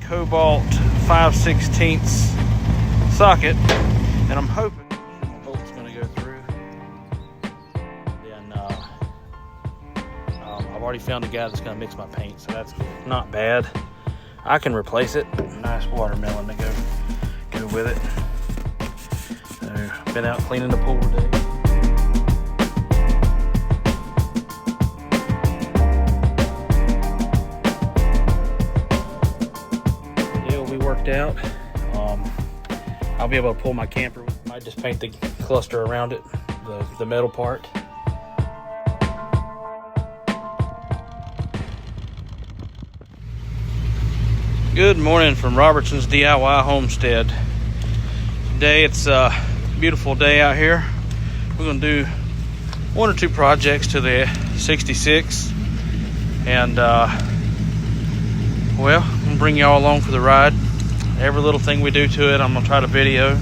cobalt 5/16 socket, and I'm hoping my bolt's going to go through. Then I've already found a guy that's going to mix my paint, so that's not bad. I can replace it. Nice watermelon to go with it. So, been out cleaning the pool today. Worked out. I'll be able to pull my camper. Might just paint the cluster around it, the metal part. Good morning from Robertson's DIY Homestead. Today it's a beautiful day out here. We're going to do one or two projects to the 66, and well, I'm going to bring y'all along for the ride. Every little thing we do to it, I'm gonna try to video.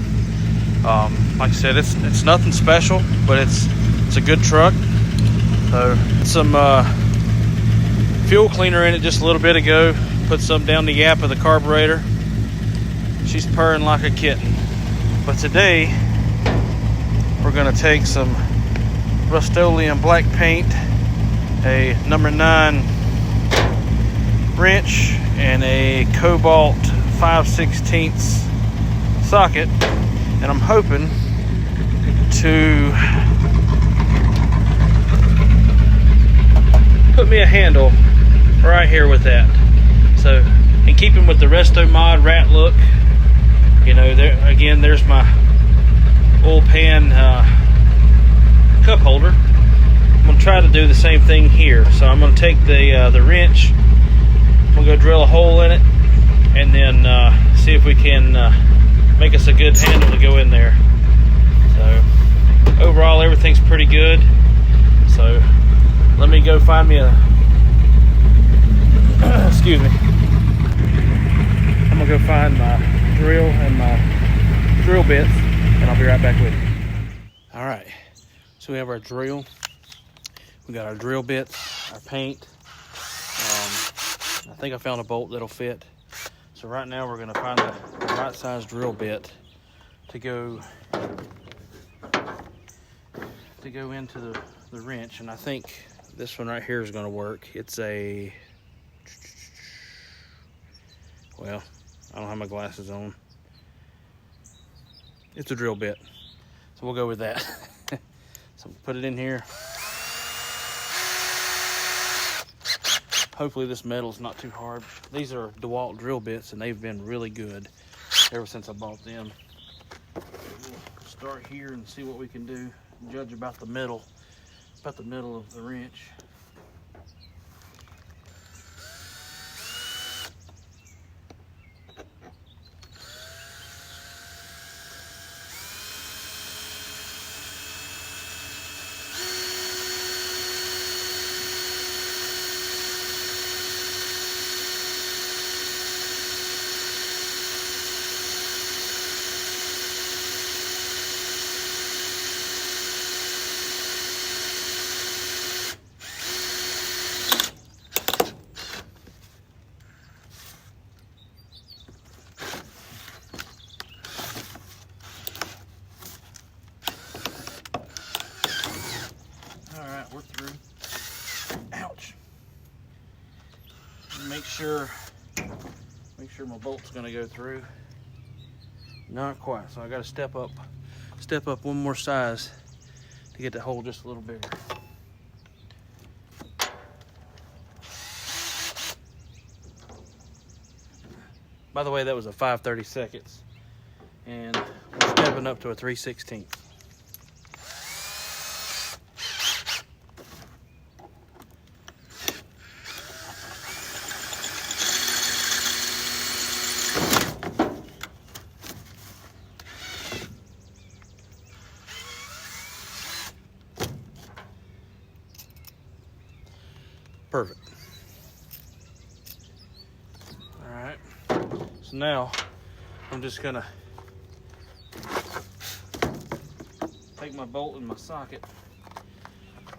Like I said, it's nothing special, but it's a good truck. So some fuel cleaner in it just a little bit ago. Put some down the gap of the carburetor. She's purring like a kitten. But today we're gonna take some Rust-Oleum black paint, a number 9 wrench, and a cobalt 5/16 socket, and I'm hoping to put me a handle right here with that. So, in keeping with the Restomod rat look, you know, there again, there's my oil pan cup holder. I'm gonna try to do the same thing here. So I'm gonna take the wrench. I'm gonna go drill a hole in it, and then see if we can make us a good handle to go in there. So overall, everything's pretty good. So let me go find me a excuse me. I'm gonna go find my drill and my drill bits, and I'll be right back with you. All right, so we have our drill. We got our drill bits, our paint. I think I found a bolt that'll fit. So right now we're going to find the right size drill bit to go into the wrench, and I think this one right here is going to work. It's a, well, I don't have my glasses on. It's a drill bit, so we'll go with that. So put it in here. Hopefully this metal's not too hard. These are DeWalt drill bits, and they've been really good ever since I bought them. We'll start here and see what we can do. Judge about the middle of the wrench. We're through. Ouch. Make sure my bolt's gonna go through. Not quite, so I gotta step up one more size to get the hole just a little bigger. By the way, that was a 5/32, and we're stepping up to a 3/16. Perfect. All right, so now I'm just gonna take my bolt in my socket,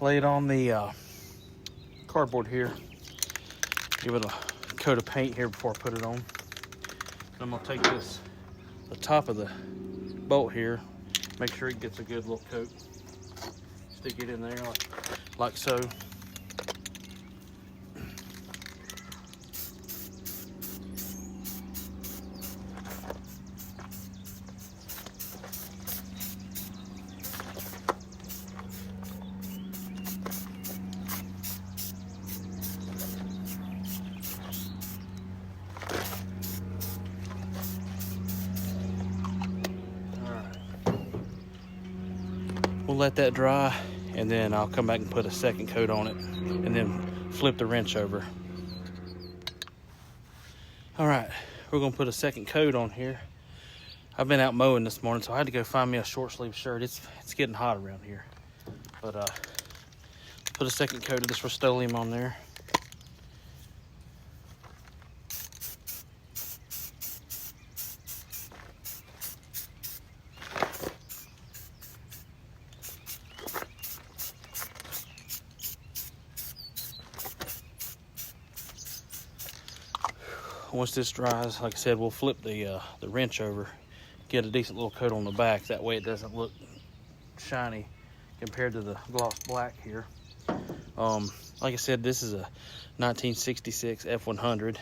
lay it on the cardboard here, give it a coat of paint here before I put it on. I'm gonna take the top of the bolt here, make sure it gets a good little coat. Stick it in there like so. We'll let that dry, and then I'll come back and put a second coat on it, and then flip the wrench over. All right, we're gonna put a second coat on here. I've been out mowing this morning, so I had to go find me a short sleeve shirt. It's getting hot around here. But put a second coat of this Restomod on there. Once this dries, like I said, we'll flip the wrench over, get a decent little coat on the back. That way it doesn't look shiny compared to the gloss black here. Like I said, this is a 1966 F100.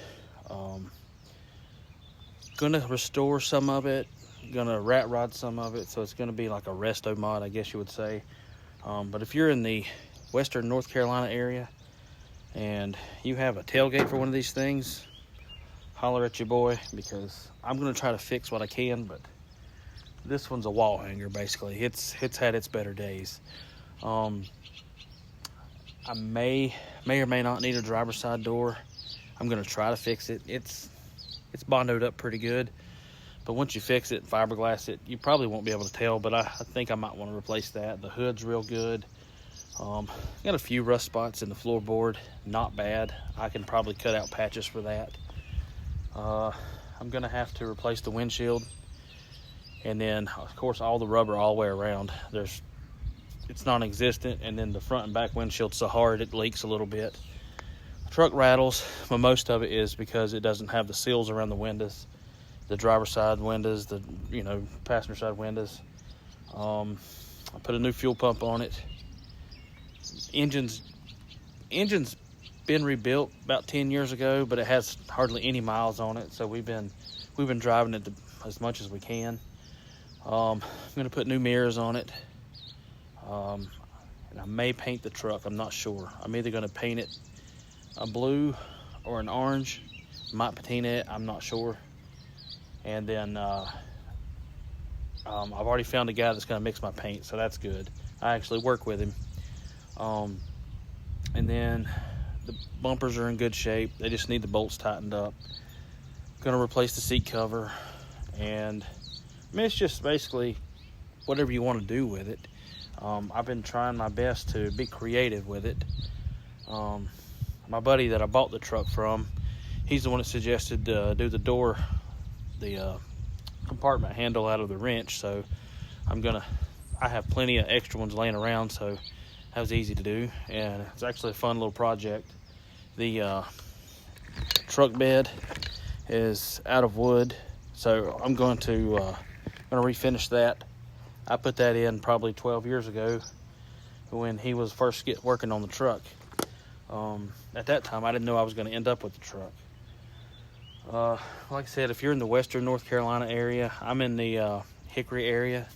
Gonna restore some of it, gonna rat rod some of it, so it's gonna be like a Restomod, I guess you would say. But if you're in the western North Carolina area and you have a tailgate for one of these things, holler at your boy, because I'm gonna try to fix what I can. But this one's a wall hanger basically. It's had its better days. I may or may not need a driver's side door. I'm gonna try to fix it. It's bondoed up pretty good, but once you fix it, fiberglass it, you probably won't be able to tell, but I think I might want to replace that. The hood's real good. Got a few rust spots in the floorboard, not bad. I can probably cut out patches for that. I'm gonna have to replace the windshield, and then of course all the rubber all the way around. It's non-existent, and then the front and back windshield's so hard it leaks a little bit. The truck rattles, but most of it is because it doesn't have the seals around the windows, the driver's side windows, the passenger side windows. I put a new fuel pump on it. Engine's been rebuilt about 10 years ago, but it has hardly any miles on it, so we've been driving it as much as we can. I'm gonna put new mirrors on it, and I may paint the truck. I'm not sure. I'm either gonna paint it a blue or an orange. Might patina it, I'm not sure. And then I've already found a guy that's gonna mix my paint, so that's good. I actually work with him. And then the bumpers are in good shape. They just need the bolts tightened up. Gonna replace the seat cover, and I mean, it's just basically whatever you want to do with it. I've been trying my best to be creative with it. My buddy that I bought the truck from, he's the one that suggested do the compartment handle out of the wrench, so I have plenty of extra ones laying around, so that was easy to do, and it's actually a fun little project. The truck bed is out of wood, so I'm going to refinish that. I put that in probably 12 years ago when he was first working on the truck. At that time, I didn't know I was going to end up with the truck. Like I said, if you're in the western North Carolina area, I'm in the Hickory area.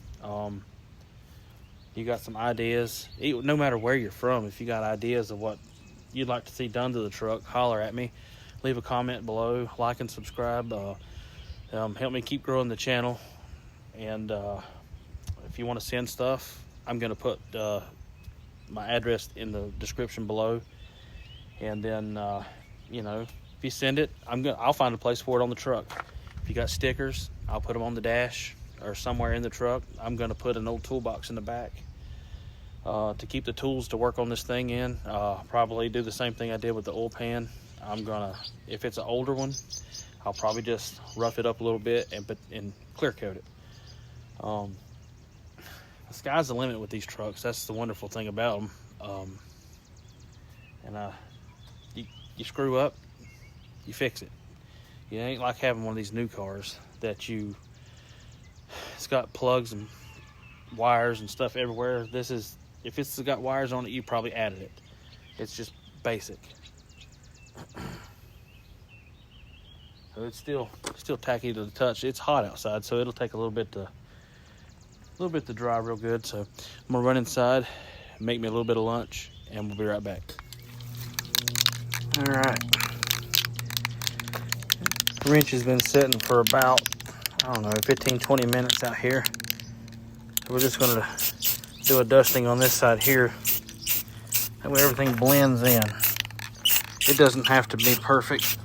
You got some ideas, no matter where you're from, if you got ideas of what you'd like to see done to the truck, holler at me. Leave a comment below, like and subscribe. Help me keep growing the channel. And if you want to send stuff, I'm going to put my address in the description below. And then, if you send it, I'll find a place for it on the truck. If you got stickers, I'll put them on the dash or somewhere in the truck. I'm going to put an old toolbox in the back to keep the tools to work on this thing in. Probably do the same thing I did with the oil pan. If it's an older one, I'll probably just rough it up a little bit and clear coat it. The sky's the limit with these trucks. That's the wonderful thing about them. You screw up, you fix it. You ain't like having one of these new cars that it's got plugs and wires and stuff everywhere. This is, if it's got wires on it, you probably added it. It's just basic. So it's still tacky to the touch. It's hot outside, so it'll take a little bit to dry real good. So I'm gonna run inside, make me a little bit of lunch, and we'll be right back. All right. The wrench has been sitting for about, I don't know, 15-20 minutes out here. So we're just gonna do a dusting on this side here. That way everything blends in. It doesn't have to be perfect,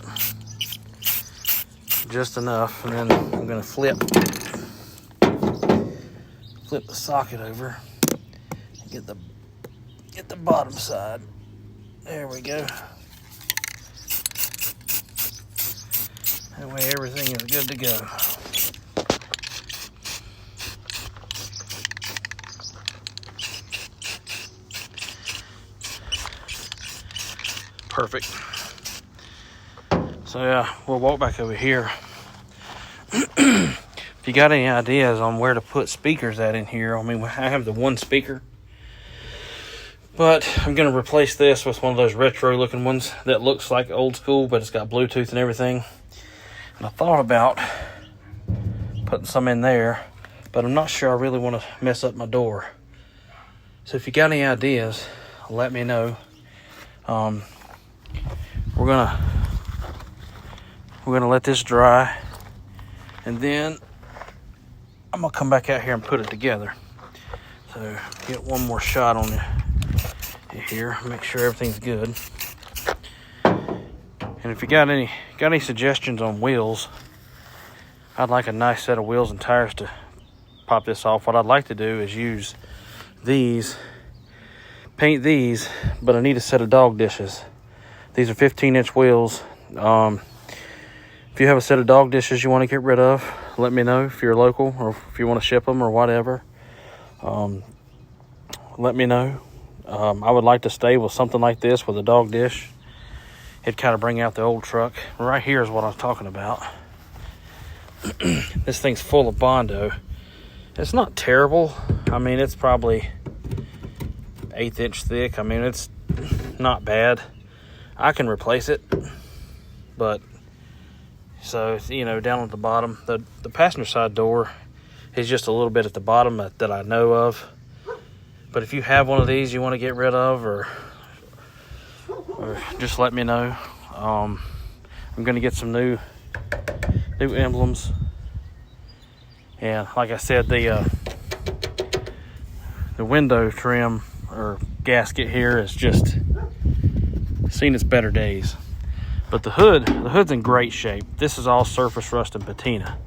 just enough. And then I'm gonna flip the socket over and get the bottom side. There we go. That way everything is good to go. Perfect. So yeah, we'll walk back over here. If you got any ideas on where to put speakers at in here, I mean, I have the one speaker, but I'm going to replace this with one of those retro looking ones that looks like old school, but it's got Bluetooth and everything. And I thought about putting some in there, but I'm not sure I really want to mess up my door. So if you got any ideas, let me know. We're gonna let this dry, and then I'm gonna come back out here and put it together. So get one more shot on it here, make sure everything's good. And if you got any suggestions on wheels, I'd like a nice set of wheels and tires to pop this off. What I'd like to do is use these, paint these, but I need a set of dog dishes. These are 15-inch wheels. If you have a set of dog dishes you want to get rid of, let me know if you're local or if you want to ship them or whatever. Let me know. I would like to stay with something like this with a dog dish. It'd kind of bring out the old truck. Right here is what I'm talking about. This thing's full of Bondo. It's not terrible. I mean, it's probably 1/8 inch thick. I mean, it's not bad. I can replace it, but so, you know, down at the bottom, the passenger side door is just a little bit at the bottom that I know of. But if you have one of these you want to get rid of, or just let me know. I'm going to get some new emblems, and like I said, the window trim or gasket here is just seen its better days. But the hood's in great shape. This is all surface rust and patina.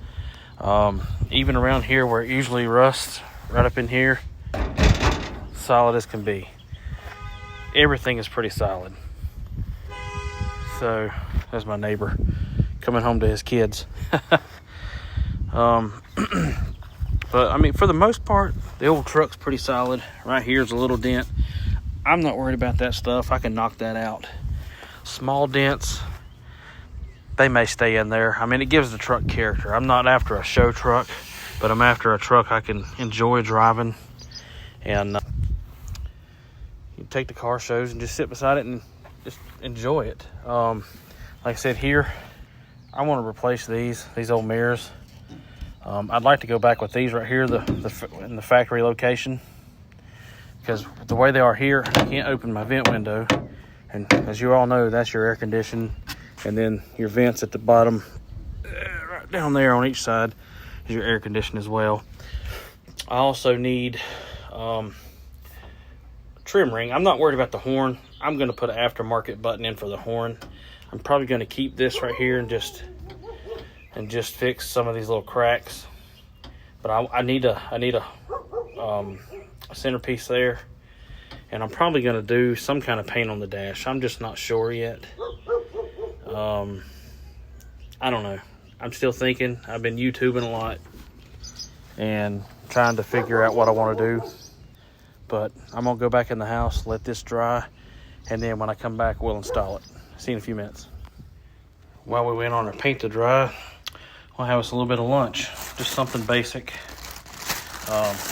Even around here where it usually rusts, right up in here, solid as can be. Everything is pretty solid. So there's my neighbor coming home to his kids. But I mean, for the most part, the old truck's pretty solid. Right here's a little dent. I'm not worried about that stuff. I can knock that out. Small dents, they may stay in there. I mean, it gives the truck character. I'm not after a show truck, but I'm after a truck I can enjoy driving. And you take the car shows and just sit beside it and just enjoy it. Like I said, here, I want to replace these old mirrors. I'd like to go back with these right here, in the factory location, because the way they are here, I can't open my vent window. And as you all know, that's your air conditioning, and then your vents at the bottom, right down there on each side, is your air conditioning as well. I also need trim ring. I'm not worried about the horn. I'm going to put an aftermarket button in for the horn. I'm probably going to keep this right here and just fix some of these little cracks. But I need a centerpiece there. And I'm probably going to do some kind of paint on the dash. I'm just not sure yet. I don't know. I'm still thinking. I've been YouTubing a lot and trying to figure out what I want to do. But I'm going to go back in the house, let this dry, and then when I come back, we'll install it. See you in a few minutes. while we wait on our paint to dry, we'll have us a little bit of lunch. Just something basic,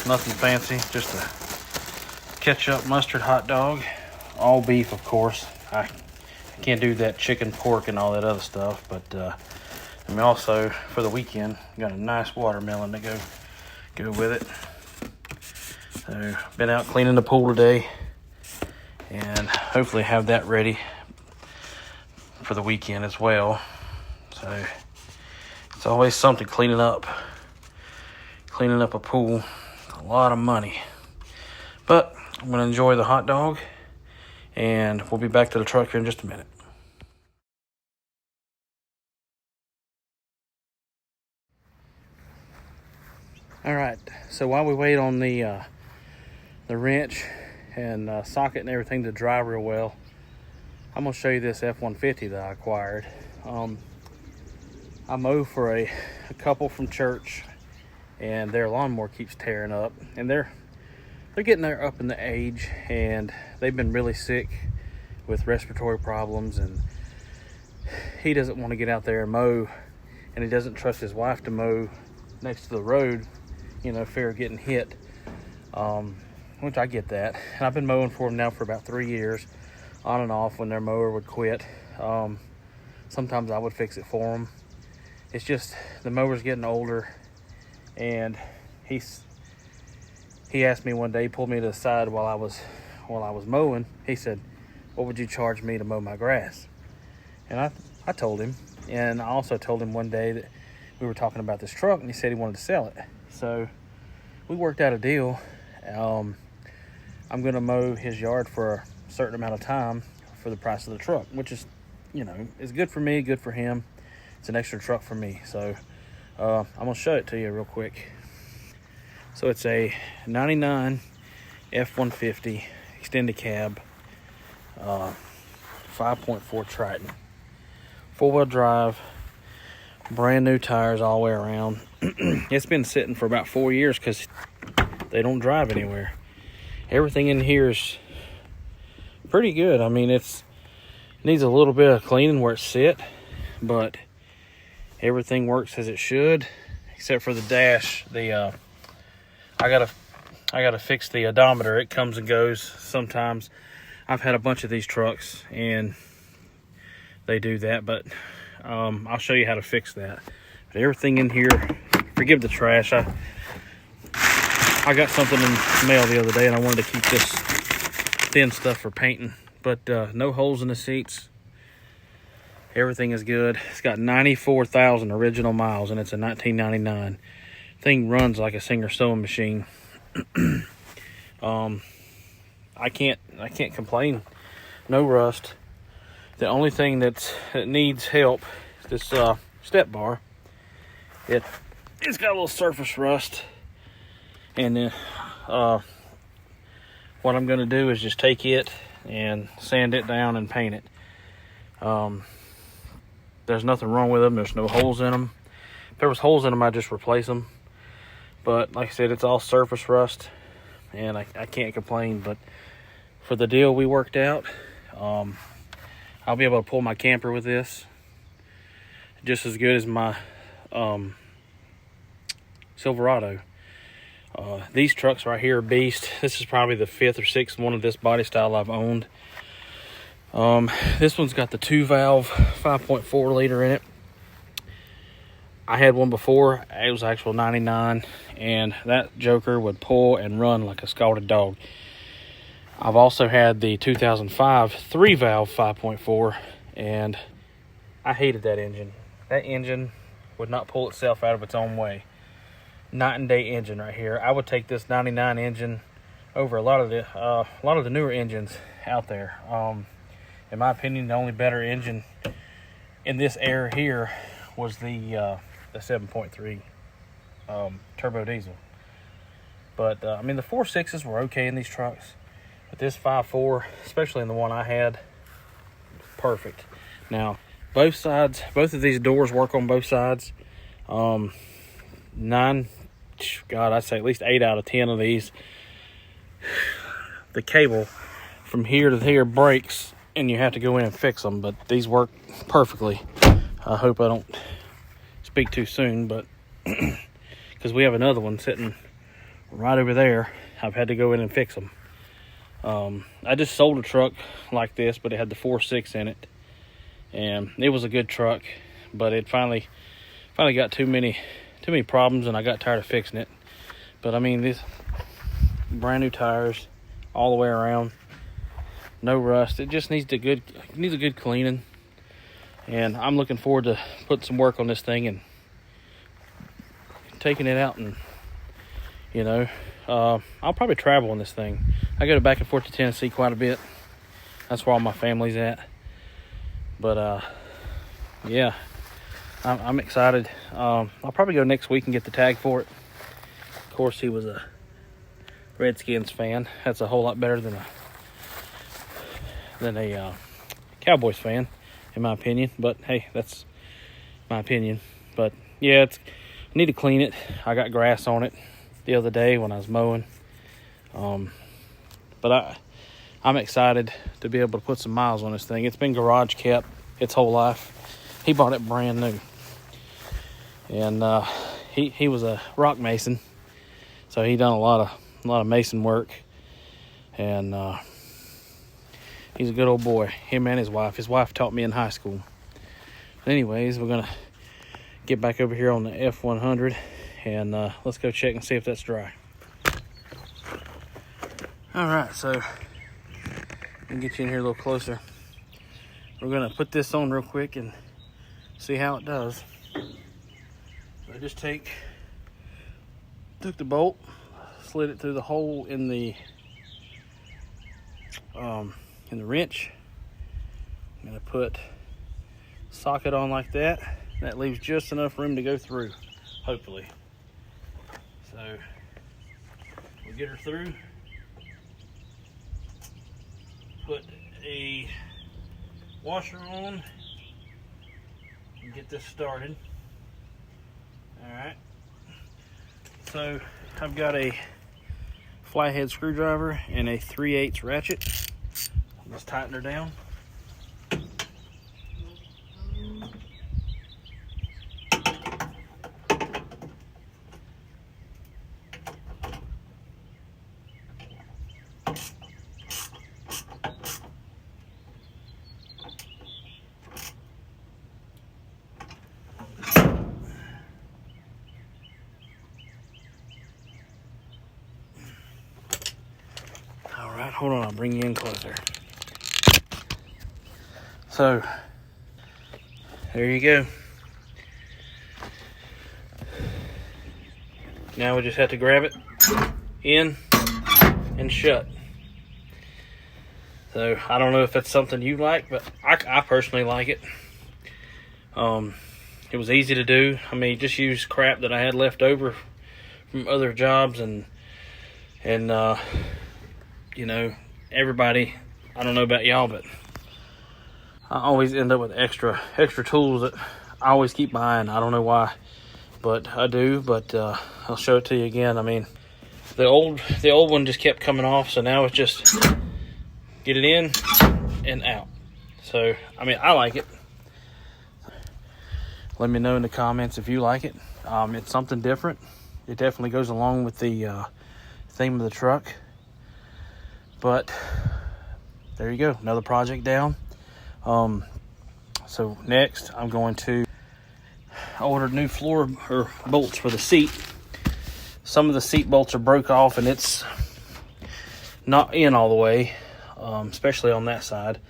nothing fancy, just a ketchup mustard hot dog, all beef of course. I can't do that chicken, pork, and all that other stuff, but I mean, also for the weekend, got a nice watermelon to go with it. So been out cleaning the pool today, and hopefully have that ready for the weekend as well. So it's always something cleaning up a pool. A lot of money, but I'm gonna enjoy the hot dog, and we'll be back to the truck here in just a minute. All right, so while we wait on the wrench and socket and everything to dry real well, I'm gonna show you this F-150 that I acquired. I mow for a couple from church, and their lawnmower keeps tearing up, and they're getting there up in the age, and they've been really sick with respiratory problems, and he doesn't want to get out there and mow, and he doesn't trust his wife to mow next to the road, you know, fear of getting hit, which I get that. And I've been mowing for them now for about 3 years, on and off when their mower would quit. Sometimes I would fix it for them. It's just the mower's getting older, and he asked me one day, he pulled me to the side while I was mowing. He said, "What would you charge me to mow my grass?" And I told him, and I also told him one day that we were talking about this truck, and he said he wanted to sell it. So we worked out a deal. I'm gonna mow his yard for a certain amount of time for the price of the truck, which is, you know, it's good for me, good for him. It's an extra truck for me. So I'm gonna show it to you real quick. So it's a 99 F-150 extended cab, 5.4 Triton, 4-wheel drive, brand new tires all the way around. It's been sitting for about 4 years because they don't drive anywhere. Everything in here is pretty good. I mean, it needs a little bit of cleaning where it's sit, but everything works as it should, except for the dash. I gotta fix the odometer. It comes and goes sometimes. I've had a bunch of these trucks and they do that, but I'll show you how to fix that. But everything in here, forgive the trash. I got something in the mail the other day, and I wanted to keep this thin stuff for painting, but no holes in the seats. Everything is good. It's got 94,000 original miles, and it's a 1999. Thing runs like a Singer sewing machine. I can't complain. No rust. The only thing that needs help is this step bar. It's got a little surface rust, and then what I'm going to do is just take it and sand it down and paint it. There's nothing wrong with them. There's no holes in them. If there was holes in them, I'd just replace them. But like I said, it's all surface rust, and I can't complain. But for the deal we worked out, I'll be able to pull my camper with this just as good as my Silverado. These trucks right here are beast. This is probably the 5th or 6th one of this body style I've owned. This one's got the 2-valve 5.4 liter in it. I had one before. It was actual 99, and that joker would pull and run like a scalded dog. I've also had the 2005 3-valve 5.4, and I hated that engine. That engine would not pull itself out of its own way. Night and day engine right here. I would take this 99 engine over a lot of the newer engines out there. In my opinion, the only better engine in this era here was the 7.3 turbo diesel. But I mean, the 4.6s were okay in these trucks, but this 5.4, especially in the one I had, perfect. Now both of these doors work on both sides. I'd say at least 8 out of 10 of these, the cable from here to here breaks, and you have to go in and fix them, but these work perfectly. I hope I don't speak too soon, but because we have another one sitting right over there, I've had to go in and fix them. I just sold a truck like this, but it had the 4.6 in it, and it was a good truck, but it finally got too many problems, and I got tired of fixing it. But I mean, these brand new tires all the way around, no rust. It just needs a good cleaning, and I'm looking forward to putting some work on this thing and taking it out. And I'll probably travel on this thing. I go back and forth to Tennessee quite a bit. That's where all my family's at. But yeah, I'm excited. I'll probably go next week and get the tag for it. Of course, he was a Redskins fan. That's a whole lot better than a Cowboys fan, in my opinion. But hey, that's my opinion. But yeah, I need to clean it. I got grass on it the other day when I was mowing. But I'm excited to be able to put some miles on this thing. It's been garage kept its whole life. He bought it brand new, and he was a rock mason, so he done a lot of mason work, and he's a good old boy. Him and his wife. His wife taught me in high school. But anyways, we're gonna get back over here on the F100, and let's go check and see if that's dry. All right, so I can get you in here a little closer. We're gonna put this on real quick and see how it does. I just took the bolt, slid it through the hole in the wrench. I'm gonna put socket on like that. That leaves just enough room to go through, hopefully. So we'll get her through. Put a washer on and get this started. Alright, so I've got a flathead screwdriver and a 3/8 ratchet. Let's tighten her down. Hold on, I'll bring you in closer. So, there you go. Now we just have to grab it in and shut. So, I don't know if that's something you like, but I personally like it. It was easy to do. I mean, just use crap that I had left over from other jobs, and everybody, I don't know about y'all, but I always end up with extra tools that I always keep buying. I don't know why, but I do. But I'll show it to you again. I mean, the old one just kept coming off, so now it's just get it in and out. So I mean, I like it. Let me know in the comments if you like it. It's something different. It definitely goes along with the theme of the truck. But there you go, another project down. So next I'm going to order new floor or bolts for the seat. Some of the seat bolts are broke off and it's not in all the way, especially on that side.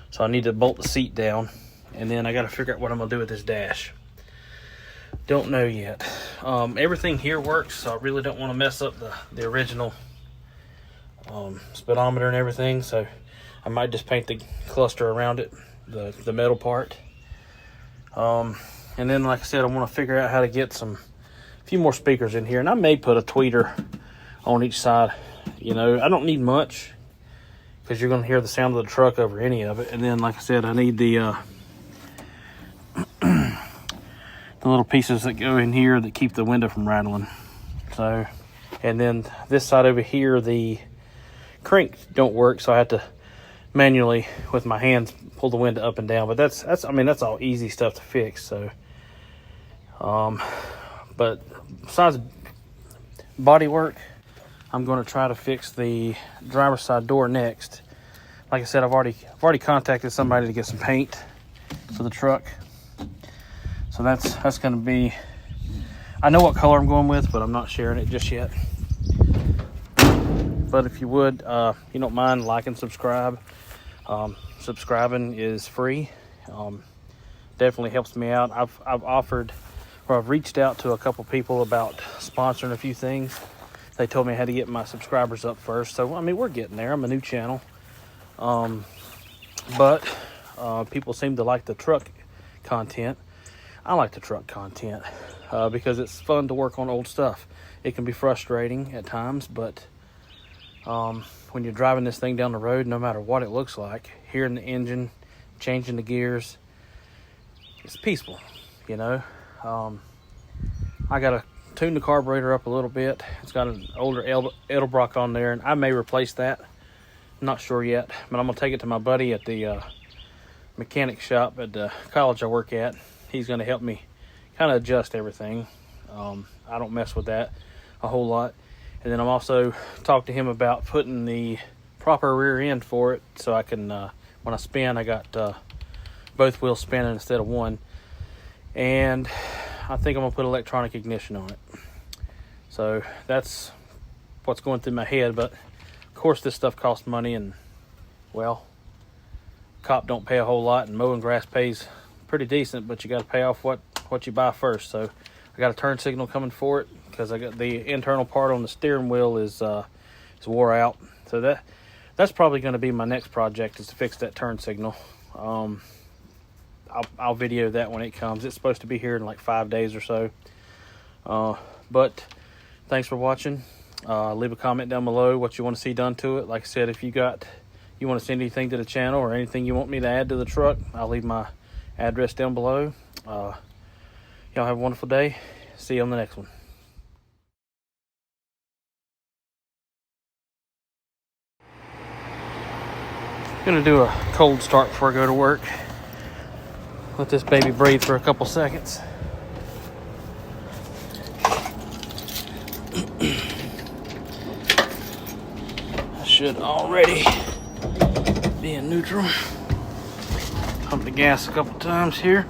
So I need to bolt the seat down, and then I got to figure out what I'm gonna do with this dash. Don't know yet. Everything here works, so I really don't want to mess up the original speedometer and everything, so I might just paint the cluster around it, the metal part. And then, like I said, I want to figure out how to get a few more speakers in here, and I may put a tweeter on each side. I don't need much because you're going to hear the sound of the truck over any of it. And then, like I said, I need the little pieces that go in here that keep the window from rattling. So, and then this side over here, the crank don't work, so I have to manually with my hands pull the window up and down. But that's I mean, that's all easy stuff to fix. So but besides body work, I'm going to try to fix the driver's side door next. Like I said, I've already contacted somebody to get some paint for the truck. So that's going to be, I know what color I'm going with, but I'm not sharing it just yet. But if you would, you don't mind, like and subscribe. Subscribing is free. Definitely helps me out. I've reached out to a couple people about sponsoring a few things. They told me I had to get my subscribers up first. So, I mean, we're getting there. I'm a new channel. But people seem to like the truck content. I like the truck content because it's fun to work on old stuff. It can be frustrating at times, but when you're driving this thing down the road, no matter what it looks like, hearing the engine, changing the gears, it's peaceful, you know. I got to tune the carburetor up a little bit. It's got an older Edelbrock on there, and I may replace that. I'm not sure yet, but I'm going to take it to my buddy at the mechanic shop at the college I work at. He's going to help me kind of adjust everything. I don't mess with that a whole lot. And then I'm also talked to him about putting the proper rear end for it, so I can, when I spin, I got both wheels spinning instead of one. And I think I'm going to put electronic ignition on it. So that's what's going through my head. But of course this stuff costs money, and well, cop don't pay a whole lot, and mowing grass pays pretty decent, but you got to pay off what you buy first. So I got a turn signal coming for it because I got the internal part on the steering wheel is wore out. So that's probably going to be my next project, is to fix that turn signal. I'll video that when it comes. It's supposed to be here in like 5 days or so. But thanks for watching. Leave a comment down below what you want to see done to it. Like I said, if you want to send anything to the channel or anything you want me to add to the truck, I'll leave my address down below. Y'all have a wonderful day. See you on the next one. Gonna do a cold start before I go to work. Let this baby breathe for a couple seconds. I should already be in neutral. Pump the gas a couple times here.